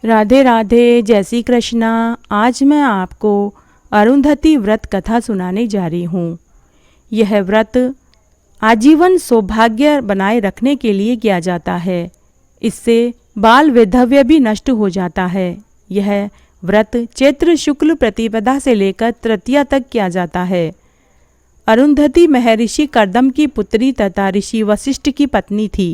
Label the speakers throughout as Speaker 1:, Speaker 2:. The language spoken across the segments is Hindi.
Speaker 1: राधे राधे, जय श्री कृष्णा। आज मैं आपको अरुंधति व्रत कथा सुनाने जा रही हूँ। यह व्रत आजीवन सौभाग्य बनाए रखने के लिए किया जाता है। इससे बाल वैधव्य भी नष्ट हो जाता है। यह व्रत चैत्र शुक्ल प्रतिपदा से लेकर तृतीया तक किया जाता है। अरुंधति महर्षि कर्दम की पुत्री तथा ऋषि वशिष्ठ की पत्नी थी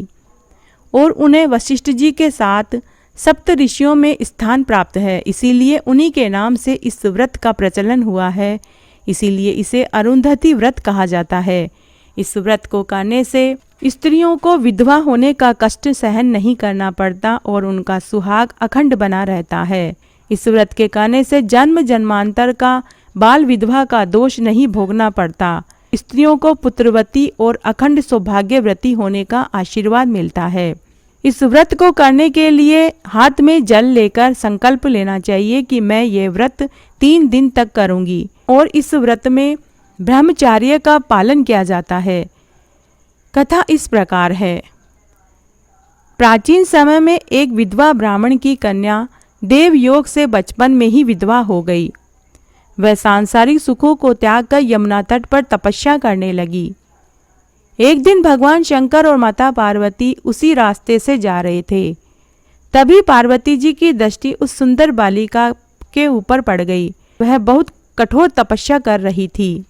Speaker 1: और उन्हें वशिष्ठ जी के साथ सप्त ऋषियों में स्थान प्राप्त है। इसीलिए उन्हीं के नाम से इस व्रत का प्रचलन हुआ है। इसीलिए इसे अरुंधति व्रत कहा जाता है। इस व्रत को करने से स्त्रियों को विधवा होने का कष्ट सहन नहीं करना पड़ता और उनका सुहाग अखंड बना रहता है। इस व्रत के करने से जन्म जन्मांतर का बाल विधवा का दोष नहीं भोगना पड़ता। स्त्रियों को पुत्रवती और अखंड सौभाग्यवती होने का आशीर्वाद मिलता है। इस व्रत को करने के लिए हाथ में जल लेकर संकल्प लेना चाहिए कि मैं ये व्रत 3 दिन तक करूंगी। और इस व्रत में ब्रह्मचर्य का पालन किया जाता है। कथा इस प्रकार है। प्राचीन समय में एक विधवा ब्राह्मण की कन्या देवयोग से बचपन में ही विधवा हो गई। वह सांसारिक सुखों को त्याग कर यमुना तट पर तपस्या करने लगी। एक दिन भगवान शंकर और माता पार्वती उसी रास्ते से जा रहे थे। तभी पार्वती जी की दृष्टि उस सुंदर बालिका के ऊपर पड़ गई। वह बहुत कठोर तपस्या कर रही थी।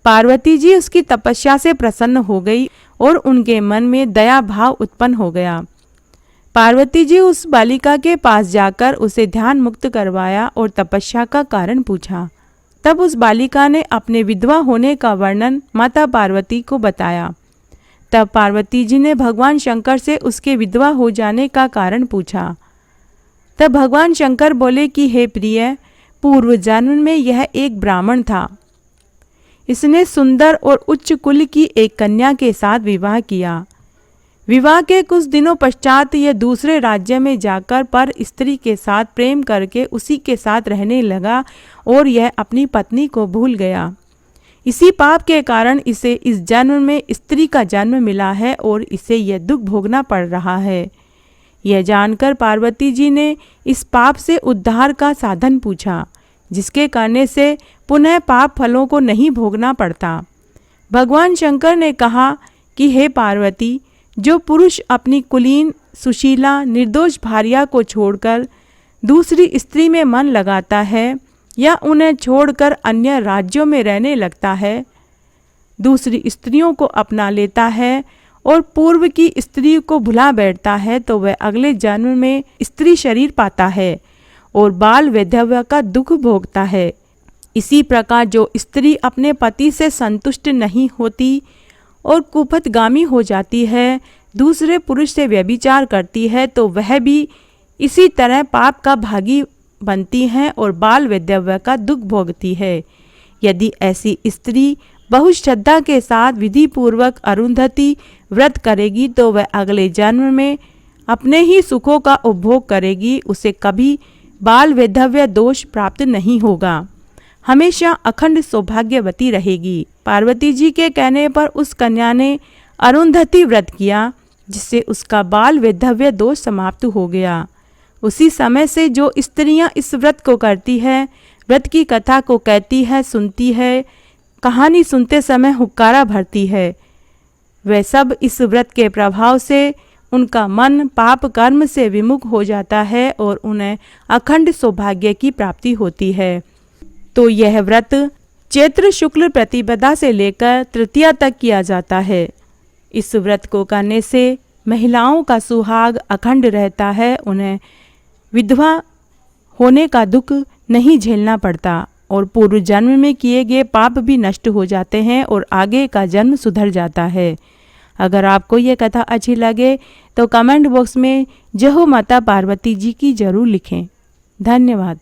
Speaker 1: पार्वती जी उसकी तपस्या से प्रसन्न हो गई और उनके मन में दया भाव उत्पन्न हो गया। पार्वती जी उस बालिका के पास जाकर उसे ध्यान मुक्त करवाया और तपस्या का कारण पूछा। तब उस बालिका ने अपने विधवा होने का वर्णन माता पार्वती को बताया। तब पार्वती जी ने भगवान शंकर से उसके विधवा हो जाने का कारण पूछा। तब भगवान शंकर बोले कि हे प्रिय, पूर्व जन्म में यह एक ब्राह्मण था। इसने सुंदर और उच्च कुल की एक कन्या के साथ विवाह किया। विवाह के कुछ दिनों पश्चात यह दूसरे राज्य में जाकर पर स्त्री के साथ प्रेम करके उसी के साथ रहने लगा और यह अपनी पत्नी को भूल गया। इसी पाप के कारण इसे इस जन्म में स्त्री का जन्म मिला है और इसे यह दुख भोगना पड़ रहा है। यह जानकर पार्वती जी ने इस पाप से उद्धार का साधन पूछा, जिसके करने से पुनः पाप फलों को नहीं भोगना पड़ता। भगवान शंकर ने कहा कि हे पार्वती, जो पुरुष अपनी कुलीन सुशीला निर्दोष भार्या को छोड़कर दूसरी स्त्री में मन लगाता है या उन्हें छोड़कर अन्य राज्यों में रहने लगता है, दूसरी स्त्रियों को अपना लेता है और पूर्व की स्त्री को भुला बैठता है, तो वह अगले जन्म में स्त्री शरीर पाता है और बाल वैधव्य का दुख भोगता है। इसी प्रकार जो स्त्री अपने पति से संतुष्ट नहीं होती और कुपथगामी हो जाती है, दूसरे पुरुष से व्यभिचार करती है, तो वह भी इसी तरह पाप का भागी बनती हैं और बाल वैधव्य का दुख भोगती है। यदि ऐसी स्त्री बहुत श्रद्धा के साथ विधि पूर्वक अरुंधति व्रत करेगी तो वह अगले जन्म में अपने ही सुखों का उपभोग करेगी। उसे कभी बाल वैधव्य दोष प्राप्त नहीं होगा, हमेशा अखंड सौभाग्यवती रहेगी। पार्वती जी के कहने पर उस कन्या ने अरुंधति व्रत किया, जिससे उसका बाल वैधव्य दोष समाप्त हो गया। उसी समय से जो स्त्रियां इस व्रत को करती है, व्रत की कथा को कहती है, सुनती है, कहानी सुनते समय हुक्कारा भरती है, वे सब इस व्रत के प्रभाव से उनका मन पाप कर्म से विमुख हो जाता है और उन्हें अखंड सौभाग्य की प्राप्ति होती है। तो यह व्रत चैत्र शुक्ल प्रतिपदा से लेकर तृतीया तक किया जाता है। इस व्रत को करने से महिलाओं का सुहाग अखंड रहता है, उन्हें विधवा होने का दुख नहीं झेलना पड़ता और पूर्व जन्म में किए गए पाप भी नष्ट हो जाते हैं और आगे का जन्म सुधर जाता है। अगर आपको ये कथा अच्छी लगे तो कमेंट बॉक्स में जय हो माता पार्वती जी की जरूर लिखें। धन्यवाद।